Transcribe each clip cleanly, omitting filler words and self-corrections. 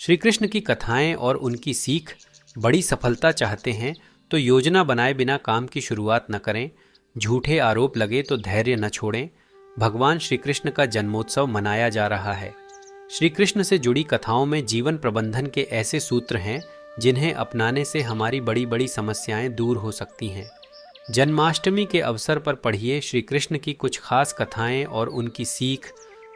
श्री कृष्ण की कथाएं और उनकी सीख बड़ी सफलता चाहते हैं तो योजना बनाए बिना काम की शुरुआत न करें। झूठे आरोप लगे तो धैर्य न छोड़ें। भगवान श्री कृष्ण का जन्मोत्सव मनाया जा रहा है। श्री कृष्ण से जुड़ी कथाओं में जीवन प्रबंधन के ऐसे सूत्र हैं जिन्हें अपनाने से हमारी बड़ी बड़ी समस्याएं दूर हो सकती हैं। जन्माष्टमी के अवसर पर पढ़िए श्री कृष्ण की कुछ खास कथाएं और उनकी सीख।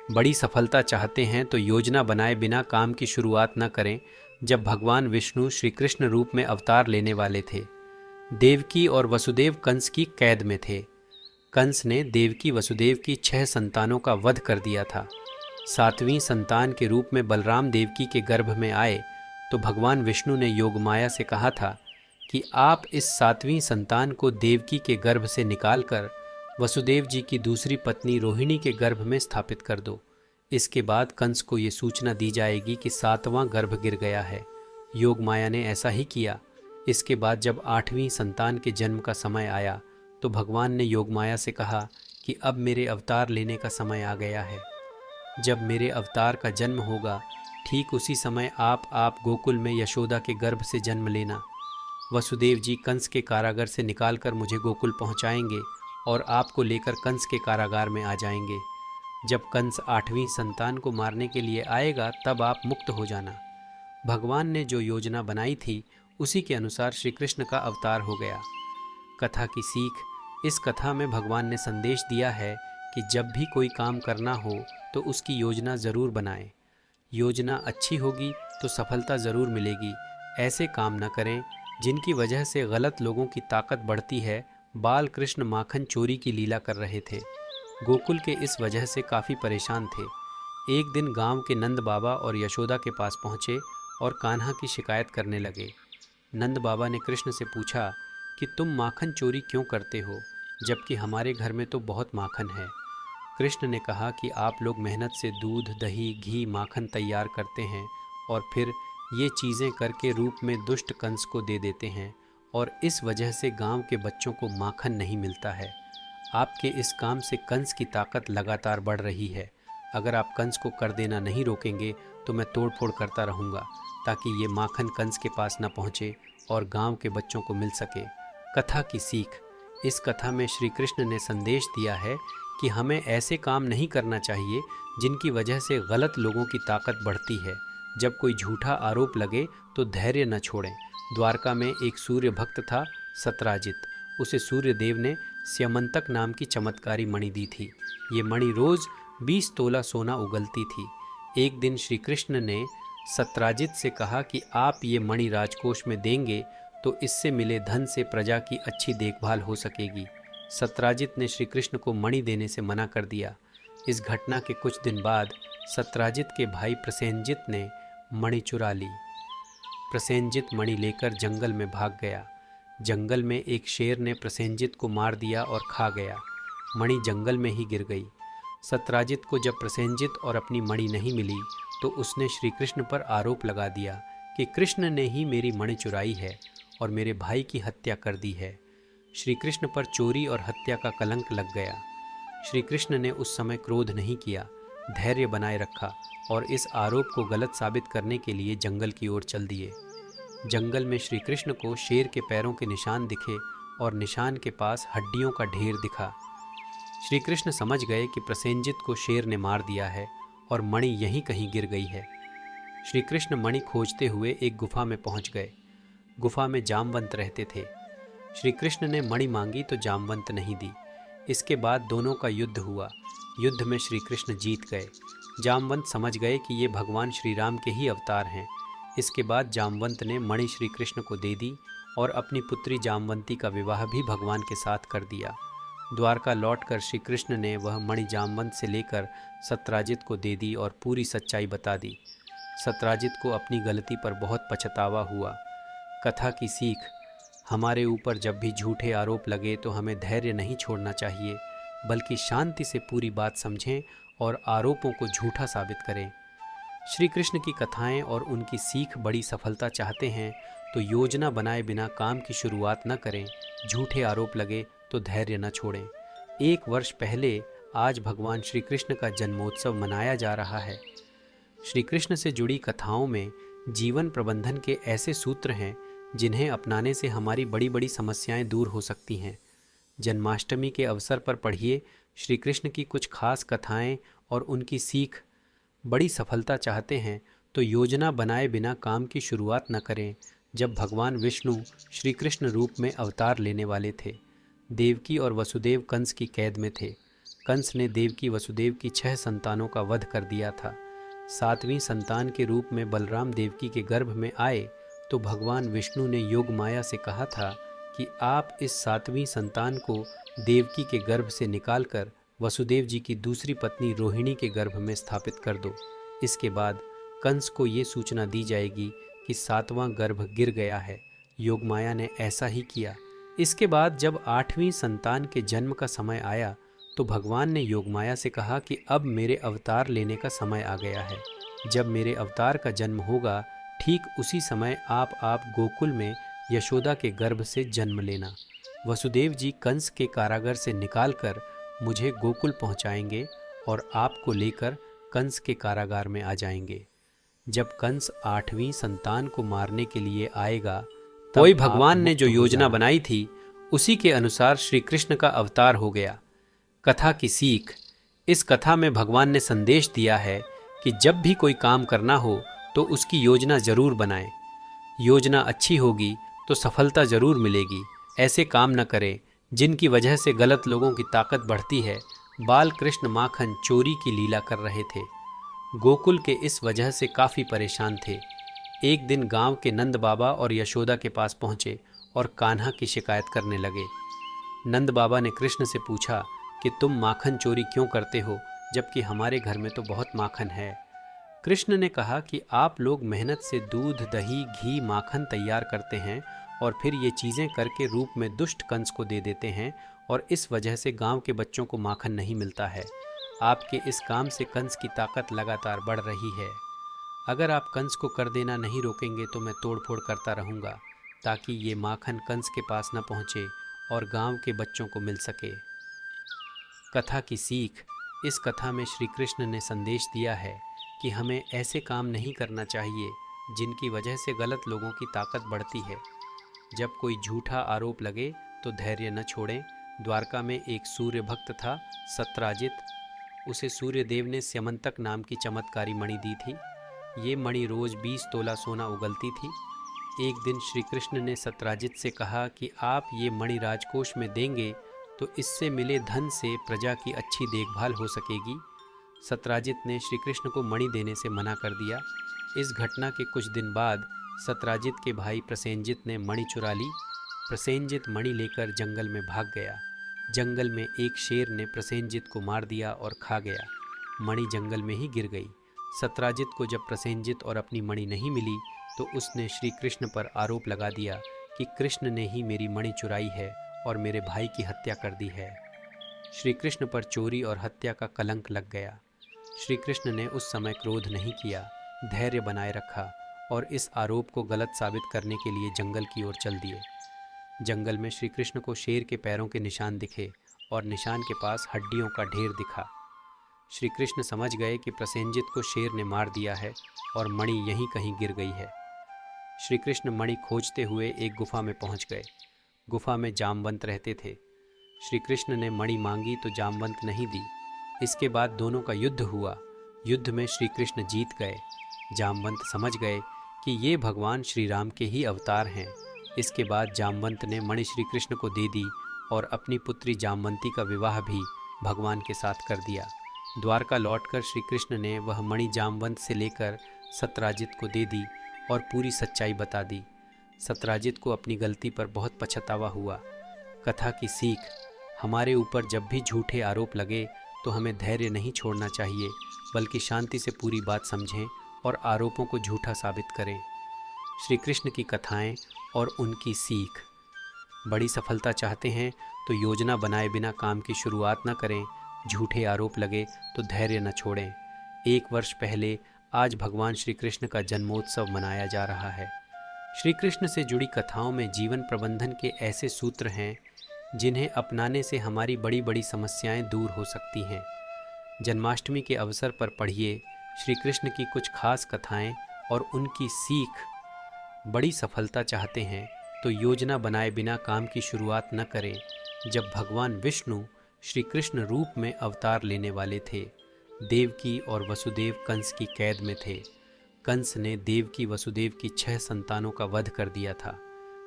बड़ी सफलता चाहते हैं तो योजना बनाए बिना काम की शुरुआत न करें। जब भगवान विष्णु श्री कृष्ण रूप में अवतार लेने वाले थे, देवकी और वसुदेव कंस की कैद में थे। कंस ने देवकी वसुदेव की 6 संतानों का वध कर दिया था। 7वीं संतान के रूप में बलराम देवकी के गर्भ में आए तो भगवान विष्णु ने योगमाया से कहा था कि आप इस 7वीं संतान को देवकी के गर्भ से निकालकर वसुदेव जी की दूसरी पत्नी रोहिणी के गर्भ में स्थापित कर दो। इसके बाद कंस को ये सूचना दी जाएगी कि 7वां गर्भ गिर गया है। योगमाया ने ऐसा ही किया। इसके बाद जब 8वीं संतान के जन्म का समय आया तो भगवान ने योगमाया से कहा कि अब मेरे अवतार लेने का समय आ गया है। जब मेरे अवतार का जन्म होगा ठीक उसी समय आप गोकुल में यशोदा के गर्भ से जन्म लेना। वसुदेव जी कंस के कारागार से निकालकर मुझे गोकुल पहुंचाएंगे और आपको लेकर कंस के कारागार में आ जाएंगे। जब कंस 8वीं संतान को मारने के लिए आएगा तब आप मुक्त हो जाना। भगवान ने जो योजना बनाई थी उसी के अनुसार श्री कृष्ण का अवतार हो गया। कथा की सीख। इस कथा में भगवान ने संदेश दिया है कि जब भी कोई काम करना हो तो उसकी योजना ज़रूर बनाएं। योजना अच्छी होगी तो सफलता ज़रूर मिलेगी। ऐसे काम न करें जिनकी वजह से गलत लोगों की ताकत बढ़ती है। बाल कृष्ण माखन चोरी की लीला कर रहे थे। गोकुल के इस वजह से काफ़ी परेशान थे। एक दिन गांव के नंद बाबा और यशोदा के पास पहुँचे और कान्हा की शिकायत करने लगे। नंद बाबा ने कृष्ण से पूछा कि तुम माखन चोरी क्यों करते हो, जबकि हमारे घर में तो बहुत माखन है। कृष्ण ने कहा कि आप लोग मेहनत से दूध, दही, घी, माखन तैयार करते हैं और फिर ये चीज़ें करके रूप में दुष्ट कंस को दे देते हैं और इस वजह से गांव के बच्चों को माखन नहीं मिलता है। आपके इस काम से कंस की ताकत लगातार बढ़ रही है। अगर आप कंस को कर देना नहीं रोकेंगे तो मैं तोड़फोड़ करता रहूँगा ताकि ये माखन कंस के पास न पहुँचे और गांव के बच्चों को मिल सके। कथा की सीख। इस कथा में श्री कृष्ण ने संदेश दिया है कि हमें ऐसे काम नहीं करना चाहिए जिनकी वजह से गलत लोगों की ताकत बढ़ती है। जब कोई झूठा आरोप लगे तो धैर्य न छोड़ें। द्वारका में एक सूर्य भक्त था, सत्राजित। उसे सूर्य देव ने स्यमंतक नाम की चमत्कारी मणि दी थी। ये मणि रोज 20 तोला सोना उगलती थी। एक दिन श्री कृष्ण ने सत्राजित से कहा कि आप ये मणि राजकोष में देंगे तो इससे मिले धन से प्रजा की अच्छी देखभाल हो सकेगी। सत्राजित ने श्री कृष्ण को मणि देने से मना कर दिया। इस घटना के कुछ दिन बाद सत्राजित के भाई प्रसेनजित ने मणि चुरा ली। प्रसेनजित मणि लेकर जंगल में भाग गया। जंगल में एक शेर ने प्रसेनजित को मार दिया और खा गया। मणि जंगल में ही गिर गई। सत्राजित को जब प्रसेनजित और अपनी मणि नहीं मिली तो उसने श्री कृष्ण पर आरोप लगा दिया कि कृष्ण ने ही मेरी मणि चुराई है और मेरे भाई की हत्या कर दी है। श्री कृष्ण पर चोरी और हत्या का कलंक लग गया। श्री कृष्ण ने उस समय क्रोध नहीं किया, धैर्य बनाए रखा और इस आरोप को गलत साबित करने के लिए जंगल की ओर चल दिए। जंगल में श्री कृष्ण को शेर के पैरों के निशान दिखे और निशान के पास हड्डियों का ढेर दिखा। श्री कृष्ण समझ गए कि प्रसेनजित को शेर ने मार दिया है और मणि यहीं कहीं गिर गई है। श्री कृष्ण मणि खोजते हुए एक गुफा में पहुंच गए। गुफा में जामवंत रहते थे। श्री कृष्ण ने मणि मांगी तो जामवंत नहीं दी। इसके बाद दोनों का युद्ध हुआ। युद्ध में श्री कृष्ण जीत गए। जामवंत समझ गए कि ये भगवान श्री राम के ही अवतार हैं। इसके बाद जामवंत ने मणि श्री कृष्ण को दे दी और अपनी पुत्री जामवंती का विवाह भी भगवान के साथ कर दिया। द्वारका लौटकर श्री कृष्ण ने वह मणि जामवंत से लेकर सत्राजित को दे दी और पूरी सच्चाई बता दी। सत्राजित को अपनी गलती पर बहुत पछतावा हुआ। कथा की सीख। हमारे ऊपर जब भी झूठे आरोप लगे तो हमें धैर्य नहीं छोड़ना चाहिए, बल्कि शांति से पूरी बात समझें और आरोपों को झूठा साबित करें। श्री कृष्ण की कथाएं और उनकी सीख बड़ी सफलता चाहते हैं तो योजना बनाए बिना काम की शुरुआत न करें। झूठे आरोप लगे तो धैर्य न छोड़ें। 1 वर्ष पहले आज भगवान श्री कृष्ण का जन्मोत्सव मनाया जा रहा है। श्री कृष्ण से जुड़ी कथाओं में जीवन प्रबंधन के ऐसे सूत्र हैं जिन्हें अपनाने से हमारी बड़ी बड़ी समस्याएं दूर हो सकती हैं। जन्माष्टमी के अवसर पर पढ़िए श्री कृष्ण की कुछ खास कथाएं और उनकी सीख। बड़ी सफलता चाहते हैं तो योजना बनाए बिना काम की शुरुआत न करें। जब भगवान विष्णु श्री कृष्ण रूप में अवतार लेने वाले थे, देवकी और वसुदेव कंस की कैद में थे। कंस ने देवकी वसुदेव की 6 संतानों का वध कर दिया था। 7वीं संतान के रूप में बलराम देवकी के गर्भ में आए तो भगवान विष्णु ने योग माया से कहा था कि आप इस 7वीं संतान को देवकी के गर्भ से निकालकर वसुदेव जी की दूसरी पत्नी रोहिणी के गर्भ में स्थापित कर दो। इसके बाद कंस को ये सूचना दी जाएगी कि 7वां गर्भ गिर गया है। योगमाया ने ऐसा ही किया। इसके बाद जब 8वीं संतान के जन्म का समय आया तो भगवान ने योगमाया से कहा कि अब मेरे अवतार लेने का समय आ गया है। जब मेरे अवतार का जन्म होगा ठीक उसी समय आप गोकुल में यशोदा के गर्भ से जन्म लेना। वसुदेव जी कंस के कारागार से निकालकर मुझे गोकुल पहुंचाएंगे और आपको लेकर कंस के कारागार में आ जाएंगे। जब कंस 8वीं संतान को मारने के लिए आएगा कोई भगवान ने जो योजना बनाई थी उसी के अनुसार श्री कृष्ण का अवतार हो गया। कथा की सीख। इस कथा में भगवान ने संदेश दिया है कि जब भी कोई काम करना हो तो उसकी योजना जरूर बनाएं। योजना अच्छी होगी तो सफलता जरूर मिलेगी। ऐसे काम न करें जिनकी वजह से गलत लोगों की ताकत बढ़ती है। बाल कृष्ण माखन चोरी की लीला कर रहे थे। गोकुल के इस वजह से काफ़ी परेशान थे। एक दिन गांव के नंद बाबा और यशोदा के पास पहुँचे और कान्हा की शिकायत करने लगे। नंद बाबा ने कृष्ण से पूछा कि तुम माखन चोरी क्यों करते हो, जबकि हमारे घर में तो बहुत माखन है। कृष्ण ने कहा कि आप लोग मेहनत से दूध, दही, घी, माखन तैयार करते हैं और फिर ये चीज़ें करके रूप में दुष्ट कंस को दे देते हैं और इस वजह से गांव के बच्चों को माखन नहीं मिलता है। आपके इस काम से कंस की ताकत लगातार बढ़ रही है। अगर आप कंस को कर देना नहीं रोकेंगे तो मैं तोड़फोड़ करता रहूँगा ताकि ये माखन कंस के पास न पहुँचे और गांव के बच्चों को मिल सके। कथा की सीख। इस कथा में श्री कृष्ण ने संदेश दिया है कि हमें ऐसे काम नहीं करना चाहिए जिनकी वजह से गलत लोगों की ताकत बढ़ती है। जब कोई झूठा आरोप लगे तो धैर्य न छोड़ें। द्वारका में एक सूर्य भक्त था, सत्राजित। उसे सूर्य देव ने स्यमंतक नाम की चमत्कारी मणि दी थी। ये मणि रोज 20 तोला सोना उगलती थी। एक दिन श्री कृष्ण ने सत्राजित से कहा कि आप ये मणि राजकोष में देंगे तो इससे मिले धन से प्रजा की अच्छी देखभाल हो सकेगी। सत्राजित ने श्री कृष्ण को मणि देने से मना कर दिया। इस घटना के कुछ दिन बाद सत्राजित के भाई प्रसेनजित ने मणि चुरा ली। प्रसेनजित मणि लेकर जंगल में भाग गया। जंगल में एक शेर ने प्रसेनजित को मार दिया और खा गया। मणि जंगल में ही गिर गई। सत्राजित को जब प्रसेनजित और अपनी मणि नहीं मिली तो उसने श्री कृष्ण पर आरोप लगा दिया कि कृष्ण ने ही मेरी मणि चुराई है और मेरे भाई की हत्या कर दी है। श्री कृष्ण पर चोरी और हत्या का कलंक लग गया। श्री कृष्ण ने उस समय क्रोध नहीं किया, धैर्य बनाए रखा और इस आरोप को गलत साबित करने के लिए जंगल की ओर चल दिए। जंगल में श्री कृष्ण को शेर के पैरों के निशान दिखे और निशान के पास हड्डियों का ढेर दिखा। श्री कृष्ण समझ गए कि प्रसेनजित को शेर ने मार दिया है और मणि यहीं कहीं गिर गई है। श्री कृष्ण मणि खोजते हुए एक गुफा में पहुंच गए। गुफा में जामवंत रहते थे। श्री कृष्ण ने मणि मांगी तो जामवंत नहीं दी। इसके बाद दोनों का युद्ध हुआ। युद्ध में श्री कृष्ण जीत गए। जामवंत समझ गए कि ये भगवान श्री राम के ही अवतार हैं। इसके बाद जामवंत ने मणि श्री कृष्ण को दे दी और अपनी पुत्री जामवंती का विवाह भी भगवान के साथ कर दिया। द्वारका लौटकर श्री कृष्ण ने वह मणि जामवंत से लेकर सत्राजित को दे दी और पूरी सच्चाई बता दी। सत्राजित को अपनी गलती पर बहुत पछतावा हुआ। कथा की सीख। हमारे ऊपर जब भी झूठे आरोप लगे तो हमें धैर्य नहीं छोड़ना चाहिए, बल्कि शांति से पूरी बात समझें और आरोपों को झूठा साबित करें। श्री कृष्ण की कथाएं और उनकी सीख। बड़ी सफलता चाहते हैं तो योजना बनाए बिना काम की शुरुआत न करें। झूठे आरोप लगे तो धैर्य न छोड़ें। 1 वर्ष पहले आज भगवान श्री कृष्ण का जन्मोत्सव मनाया जा रहा है। श्री कृष्ण से जुड़ी कथाओं में जीवन प्रबंधन के ऐसे सूत्र हैं जिन्हें अपनाने से हमारी बड़ी बड़ी समस्याएं दूर हो सकती हैं। जन्माष्टमी के अवसर पर पढ़िए श्री कृष्ण की कुछ खास कथाएं और उनकी सीख बड़ी सफलता चाहते हैं तो योजना बनाए बिना काम की शुरुआत न करें। जब भगवान विष्णु श्री कृष्ण रूप में अवतार लेने वाले थे, देवकी और वसुदेव कंस की कैद में थे। कंस ने देवकी वसुदेव की 6 संतानों का वध कर दिया था।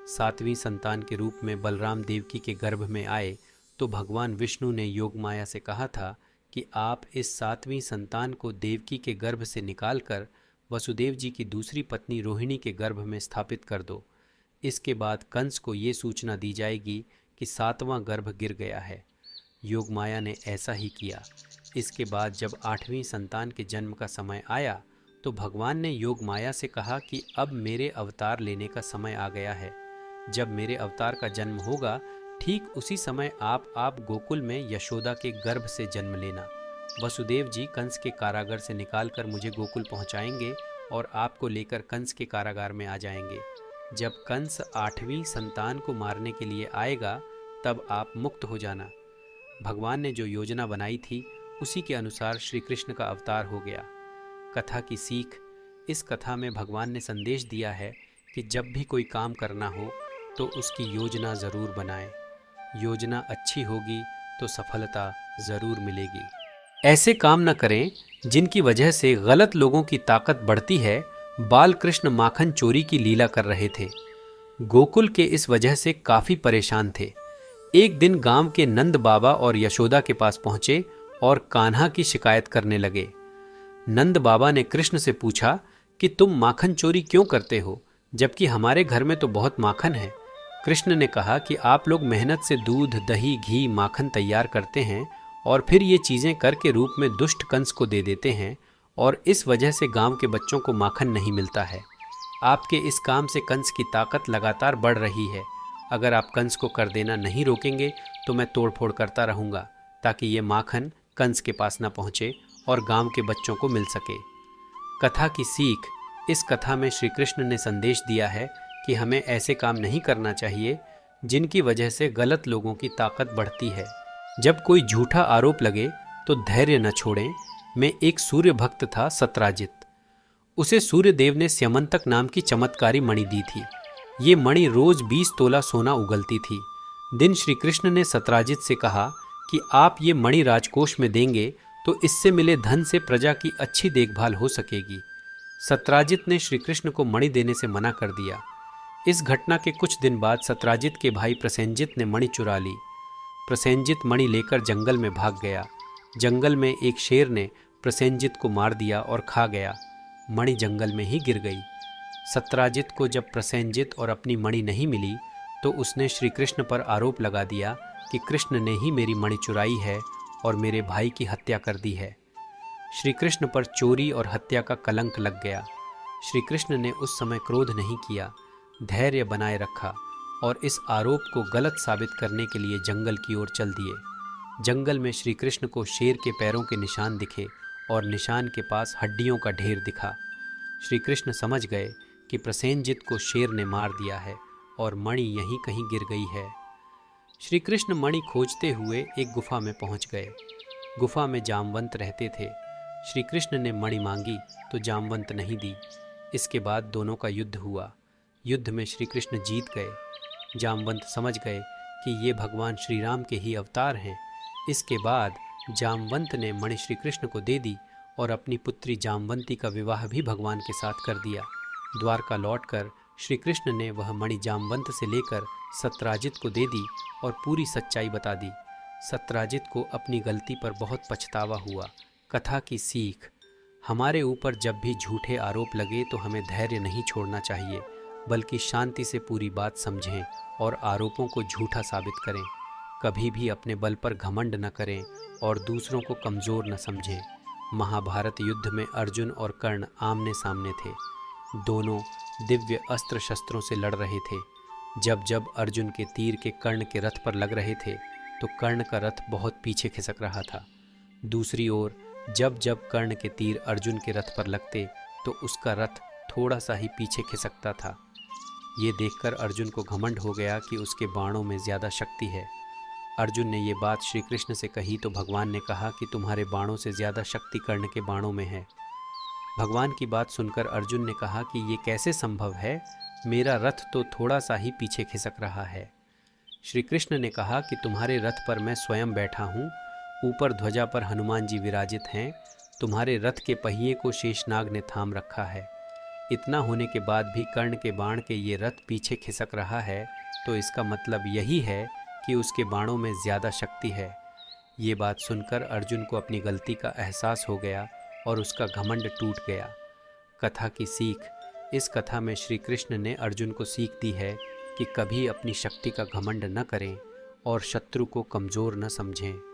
7वीं संतान के रूप में बलराम देवकी के गर्भ में आए तो भगवान विष्णु ने योगमाया से कहा था कि आप इस 7वीं संतान को देवकी के गर्भ से निकालकर वसुदेव जी की दूसरी पत्नी रोहिणी के गर्भ में स्थापित कर दो। इसके बाद कंस को ये सूचना दी जाएगी कि 7वां गर्भ गिर गया है। योगमाया ने ऐसा ही किया। इसके बाद जब 8वीं संतान के जन्म का समय आया तो भगवान ने योगमाया से कहा कि अब मेरे अवतार लेने का समय आ गया है। जब मेरे अवतार का जन्म होगा ठीक उसी समय आप गोकुल में यशोदा के गर्भ से जन्म लेना। वसुदेव जी कंस के कारागार से निकालकर मुझे गोकुल पहुंचाएंगे और आपको लेकर कंस के कारागार में आ जाएंगे। जब कंस 8वीं संतान को मारने के लिए आएगा तब आप मुक्त हो जाना। भगवान ने जो योजना बनाई थी उसी के अनुसार श्री कृष्ण का अवतार हो गया। कथा की सीख, इस कथा में भगवान ने संदेश दिया है कि जब भी कोई काम करना हो तो उसकी योजना ज़रूर बनाएं। योजना अच्छी होगी तो सफलता ज़रूर मिलेगी। ऐसे काम न करें जिनकी वजह से गलत लोगों की ताकत बढ़ती है। बाल कृष्ण माखन चोरी की लीला कर रहे थे। गोकुल के इस वजह से काफ़ी परेशान थे। एक दिन गांव के नंद बाबा और यशोदा के पास पहुंचे और कान्हा की शिकायत करने लगे। नंद बाबा ने कृष्ण से पूछा कि तुम माखन चोरी क्यों करते हो, जबकि हमारे घर में तो बहुत माखन है। कृष्ण ने कहा कि आप लोग मेहनत से दूध, दही, घी, माखन तैयार करते हैं और फिर ये चीज़ें कर के रूप में दुष्ट कंस को दे देते हैं और इस वजह से गांव के बच्चों को माखन नहीं मिलता है। आपके इस काम से कंस की ताकत लगातार बढ़ रही है। अगर आप कंस को कर देना नहीं रोकेंगे तो मैं तोड़फोड़ करता रहूँगा ताकि ये माखन कंस के पास न पहुँचे और गांव के बच्चों को मिल सके। कथा की सीख, इस कथा में श्री कृष्ण ने संदेश दिया है कि हमें ऐसे काम नहीं करना चाहिए जिनकी वजह से गलत लोगों की ताकत बढ़ती है। जब कोई झूठा आरोप लगे तो धैर्य न छोड़ें। मैं एक सूर्य भक्त था सत्राजित। उसे सूर्य देव ने स्यमंतक नाम की चमत्कारी मणि दी थी। ये मणि रोज 20 तोला सोना उगलती थी। दिन श्री कृष्ण ने सत्राजित से कहा कि आप ये मणि राजकोष में देंगे तो इससे मिले धन से प्रजा की अच्छी देखभाल हो सकेगी। सत्राजित ने श्री कृष्ण को मणि देने से मना कर दिया। इस घटना के कुछ दिन बाद सत्राजित के भाई प्रसेनजित ने मणि चुरा ली। प्रसेनजित मणि लेकर जंगल में भाग गया। जंगल में एक शेर ने प्रसेनजित को मार दिया और खा गया। मणि जंगल में ही गिर गई। सत्राजित को जब प्रसेनजित और अपनी मणि नहीं मिली तो उसने श्री कृष्ण पर आरोप लगा दिया कि कृष्ण ने ही मेरी मणि चुराई है और मेरे भाई की हत्या कर दी है। श्री कृष्ण पर चोरी और हत्या का कलंक लग गया। श्री कृष्ण ने उस समय क्रोध नहीं किया, धैर्य बनाए रखा और इस आरोप को गलत साबित करने के लिए जंगल की ओर चल दिए। जंगल में श्री कृष्ण को शेर के पैरों के निशान दिखे और निशान के पास हड्डियों का ढेर दिखा। श्री कृष्ण समझ गए कि प्रसेनजित को शेर ने मार दिया है और मणि यहीं कहीं गिर गई है। श्री कृष्ण मणि खोजते हुए एक गुफा में पहुंच गए। गुफा में जामवंत रहते थे। श्री कृष्ण ने मणि मांगी तो जामवंत नहीं दी। इसके बाद दोनों का युद्ध हुआ। युद्ध में श्री कृष्ण जीत गए। जामवंत समझ गए कि ये भगवान श्री राम के ही अवतार हैं। इसके बाद जामवंत ने मणि श्री कृष्ण को दे दी और अपनी पुत्री जामवंती का विवाह भी भगवान के साथ कर दिया। द्वारका लौटकर श्री कृष्ण ने वह मणि जामवंत से लेकर सत्राजित को दे दी और पूरी सच्चाई बता दी। सत्राजित को अपनी गलती पर बहुत पछतावा हुआ। कथा की सीख, हमारे ऊपर जब भी झूठे आरोप लगे तो हमें धैर्य नहीं छोड़ना चाहिए, बल्कि शांति से पूरी बात समझें और आरोपों को झूठा साबित करें। कभी भी अपने बल पर घमंड न करें और दूसरों को कमज़ोर न समझें। महाभारत युद्ध में अर्जुन और कर्ण आमने सामने थे। दोनों दिव्य अस्त्र शस्त्रों से लड़ रहे थे। जब जब अर्जुन के तीर के कर्ण के रथ पर लग रहे थे तो कर्ण का रथ बहुत पीछे खिसक रहा था। दूसरी ओर जब जब कर्ण के तीर अर्जुन के रथ पर लगते तो उसका रथ थोड़ा सा ही पीछे खिसकता था। ये देखकर अर्जुन को घमंड हो गया कि उसके बाणों में ज़्यादा शक्ति है। अर्जुन ने ये बात श्री कृष्ण से कही तो भगवान ने कहा कि तुम्हारे बाणों से ज़्यादा शक्ति कर्ण के बाणों में है। भगवान की बात सुनकर अर्जुन ने कहा कि ये कैसे संभव है, मेरा रथ तो थोड़ा सा ही पीछे खिसक रहा है। श्री कृष्ण ने कहा कि तुम्हारे रथ पर मैं स्वयं बैठा हूँ, ऊपर ध्वजा पर हनुमान जी विराजित हैं, तुम्हारे रथ के पहिए को शेषनाग ने थाम रखा है। इतना होने के बाद भी कर्ण के बाण के ये रथ पीछे खिसक रहा है, तो इसका मतलब यही है कि उसके बाणों में ज़्यादा शक्ति है। ये बात सुनकर अर्जुन को अपनी गलती का एहसास हो गया और उसका घमंड टूट गया। कथा की सीख। इस कथा में श्री कृष्ण ने अर्जुन को सीख दी है कि कभी अपनी शक्ति का घमंड न करें और शत्रु को कमज़ोर न समझें।